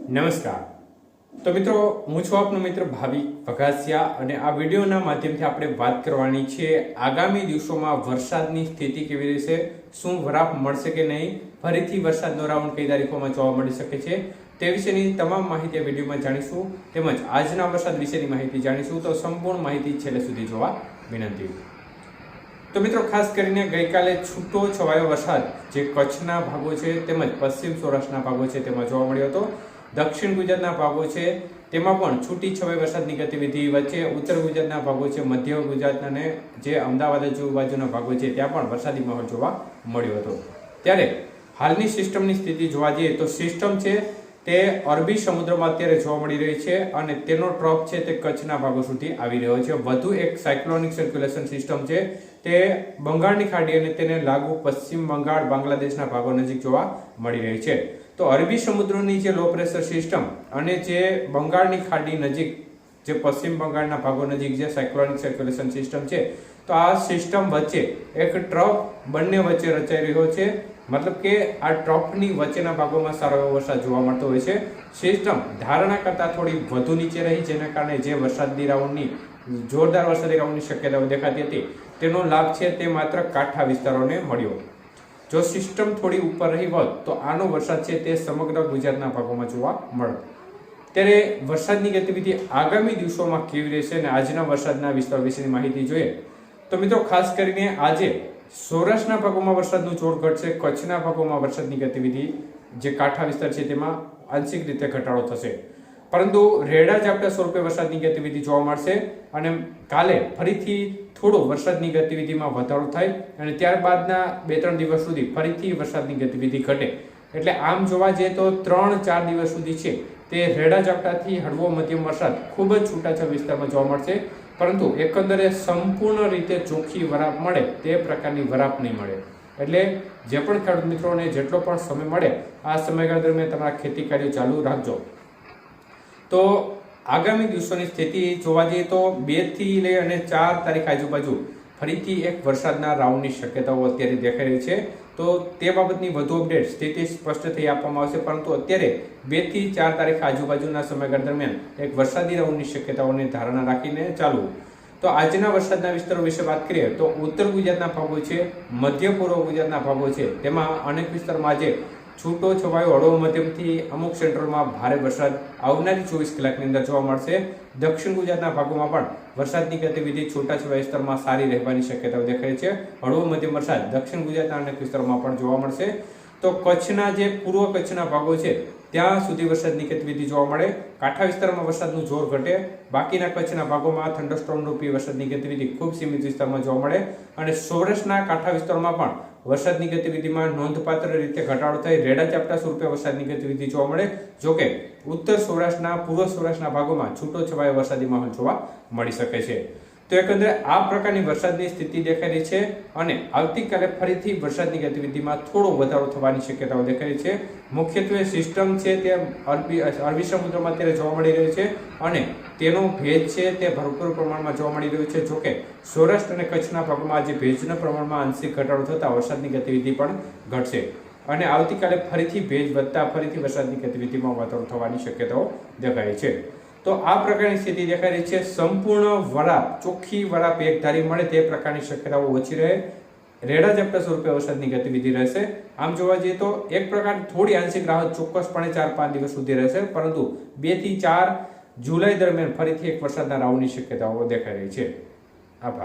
નમસ્કાર. તો મિત્રો, હું છું આપનો મિત્ર ભાવિક વઘાસિયા અને આ વિડીયોના માધ્યમથી આપણે વાત કરવાની છે આગામી દિવસોમાં વરસાદની સ્થિતિ કેવી રહેશે, શું વરાપ મળશે કે નહીં, ફરીથી વરસાદનો રાઉન્ડ કઈ તારીખોમાં જોવા મળી શકે છે તે વિશેની તમામ માહિતી આ વિડીયોમાં જાણીશું. તેમજ આજના વરસાદ વિશેની માહિતી જાણીશું. તો સંપૂર્ણ માહિતી છેલ્લે સુધી જોવા વિનંતી. તો મિત્રો, ખાસ કરીને ગઈકાલે છૂટો છવાયો વરસાદ જે કચ્છના ભાગો છે તેમજ પશ્ચિમ સૌરાષ્ટ્રના ભાગો છે તેમાં જોવા મળ્યો હતો. દક્ષિણ ગુજરાતના ભાગો છે તેમાં પણ છૂટી છવાઈ વરસાદની ગતિવિધિ વચ્ચે ઉત્તર ગુજરાતના ભાગો છે, મધ્ય ગુજરાત અને જે અમદાવાદ આજુબાજુના ભાગો છે ત્યાં પણ વરસાદી માહોલ જોવા મળ્યો હતો. ત્યારે હાલની સિસ્ટમની સ્થિતિ જોવા જઈએ તો સિસ્ટમ છે તે અરબી સમુદ્રમાં અત્યારે જોવા મળી રહી છે અને તેનો ટ્રફ છે તે કચ્છના ભાગો સુધી આવી રહ્યો છે. વધુ એક સાયક્લોનિક સર્ક્યુલેશન સિસ્ટમ છે તે બંગાળની ખાડી અને તેને લાગુ પશ્ચિમ બંગાળ બાંગ્લાદેશના ભાગો નજીક જોવા મળી રહી છે. તો અરબી સમુદ્રની જે લો પ્રેશર સિસ્ટમ અને જે બંગાળની ખાડી નજીક જે પશ્ચિમ બંગાળના ભાગો નજીક જે સાયક્લોનિક સર્ક્યુલેશન સિસ્ટમ છે, તો આ સિસ્ટમ વચ્ચે એક ટ્રફ બંને વચ્ચે રચાઈ રહ્યો છે. મતલબ કે આ ટ્રફની વચ્ચેના ભાગોમાં સારો એવો વરસાદ જોવા મળતો હોય છે. સિસ્ટમ ધારણા કરતાં થોડી વધુ નીચે રહી, જેના કારણે જે વરસાદી રાઉન્ડની જોરદાર વરસાદી રાઉન્ડની શક્યતાઓ દેખાતી હતી તેનો લાભ છે તે માત્ર કાંઠા વિસ્તારોને મળ્યો. જો સિસ્ટમ થોડી ઉપર રહી હોત તો આનો વરસાદ છે તે સમગ્ર ગુજરાતના ભાગોમાં જોવા મળે. ત્યારે વરસાદની ગતિવિધિ આગામી દિવસોમાં કેવી રહેશે અને આજના વરસાદના વિસ્તાર વિશેની માહિતી જોઈએ તો મિત્રો, ખાસ કરીને આજે સૌરાષ્ટ્રના ભાગોમાં વરસાદનું જોર ઘટશે. કચ્છના ભાગોમાં વરસાદની ગતિવિધિ જે કાંઠા વિસ્તાર છે તેમાં આંશિક રીતે ઘટાડો થશે, પરંતુ રેડા ઝાપટા સ્વરૂપે વરસાદની ગતિવિધિ જોવા મળશે અને કાલે ફરીથી થોડો વરસાદની ગતિવિધિમાં વધારો થાય અને ત્યારબાદના 2-3 દિવસ સુધી ફરીથી વરસાદની ગતિવિધિ ઘટે. એટલે આમ જોવા જઈએ તો 3-4 દિવસ સુધી છે તે રેડા ઝાપટાથી હળવો મધ્યમ વરસાદ ખૂબ જ છૂટાછવાયા વિસ્તારમાં જોવા મળશે, પરંતુ એકંદરે સંપૂર્ણ રીતે ચોખ્ખી વરાપ મળે તે પ્રકારની વરાપ નહીં મળે. એટલે જે પણ ખેડૂત મિત્રોને જેટલો પણ સમય મળે આ સમયગાળા દરમિયાન તમારા ખેતી કાર્યો ચાલુ રાખજો. તો આગામી દિવસોની સ્થિતિ જોવા જઈએ તો 2 થી લઈ અને 4 તારીખ આજુબાજુ ફરીથી એક વરસાદના રાઉન્ડની શક્યતાઓ અત્યારે દેખાઈ રહી છે. તો તે બાબતની વધુ અપડેટ સ્થિતિ સ્પષ્ટ થઈ આપવામાં આવશે, પરંતુ અત્યારે 2 થી 4 તારીખ આજુબાજુના સમયગાળા દરમિયાન એક વરસાદી રાઉન્ડની શક્યતાઓને ધારણા રાખીને ચાલવું. તો આજના વરસાદના વિસ્તારો વિશે વાત કરીએ તો ઉત્તર ગુજરાતના ભાગો છે, મધ્ય પૂર્વ ગુજરાતના ભાગો છે, તેમાં અનેક વિસ્તારમાં આજે છૂટો છવાયો હળવો મધ્યમથી અમુક સેન્ટરોમાં ભારે વરસાદ આવનારી 24 કલાકની અંદર જોવા મળશે. દક્ષિણ ગુજરાતના ભાગોમાં પણ વરસાદની ગતિવિધિ છૂટાછવાયા વિસ્તારમાં સારી રહેવાની શક્યતાઓ દેખાય છે. હળવો મધ્યમ વરસાદ દક્ષિણ ગુજરાતના અનેક વિસ્તારોમાં પણ જોવા મળશે. તો કચ્છના જે પૂર્વ કચ્છના ભાગો છે ત્યાં સુધી વરસાદની ગતિવિધિ જોવા મળે. કાંઠા વિસ્તારમાં વરસાદનું જોર ઘટે. બાકીના કચ્છના ભાગોમાં થંડરસ્ટોર્મ રૂપી વરસાદની ગતિવિધિ ખૂબ સીમિત વિસ્તારમાં જોવા મળે અને સૌરાષ્ટ્રના કાંઠા વિસ્તારમાં પણ વરસાદની ગતિવિધિમાં નોંધપાત્ર રીતે ઘટાડો થઈ રેડા ઝાપટા સ્વરૂપે વરસાદની ગતિવિધિ જોવા મળે. જોકે ઉત્તર સૌરાષ્ટ્રના પૂર્વ સૌરાષ્ટ્રના ભાગોમાં છૂટો છવાયો વરસાદી માહોલ જોવા મળી શકે છે. તો એકંદરે આ પ્રકારની વરસાદની સ્થિતિ દેખાઈ રહી છે અને આવતીકાલે ફરીથી વરસાદની ગતિવિધિમાં થોડો વધારો થવાની શક્યતાઓ દેખાઈ રહી છે. મુખ્યત્વે સિસ્ટમ છે તે અરબી સમુદ્રમાં અત્યારે જોવા મળી રહ્યો છે અને તેનો ભેજ છે તે ભરપૂર પ્રમાણમાં જોવા મળી રહ્યો છે. જોકે સૌરાષ્ટ્ર અને કચ્છના ભાગમાં આજે ભેજના પ્રમાણમાં આંશિક ઘટાડો થતાં વરસાદની ગતિવિધિ પણ ઘટશે અને આવતીકાલે ફરીથી ભેજ વધતા ફરીથી વરસાદની ગતિવિધિમાં વધારો થવાની શક્યતાઓ દેખાય છે. તો આ પ્રકારની સ્થિતિ દેખાઈ રહી છે. સંપૂર્ણ વરાપ, ચોખ્ખી વરાપ એકધારી મળે તે પ્રકારની શક્યતાઓ ઓછી રહે. રેડા ઝાપટા સ્વરૂપે વરસાદની ગતિવિધિ રહેશે. આમ જોવા જઈએ તો એક પ્રકાર થોડી આંશિક રાહત ચોક્કસપણે 4-5 દિવસ સુધી રહેશે, પરંતુ 2 થી 4 જુલાઈ દરમિયાન ફરીથી એક વરસાદના રાઉન્ડની શક્યતાઓ દેખાઈ રહી છે. આભાર.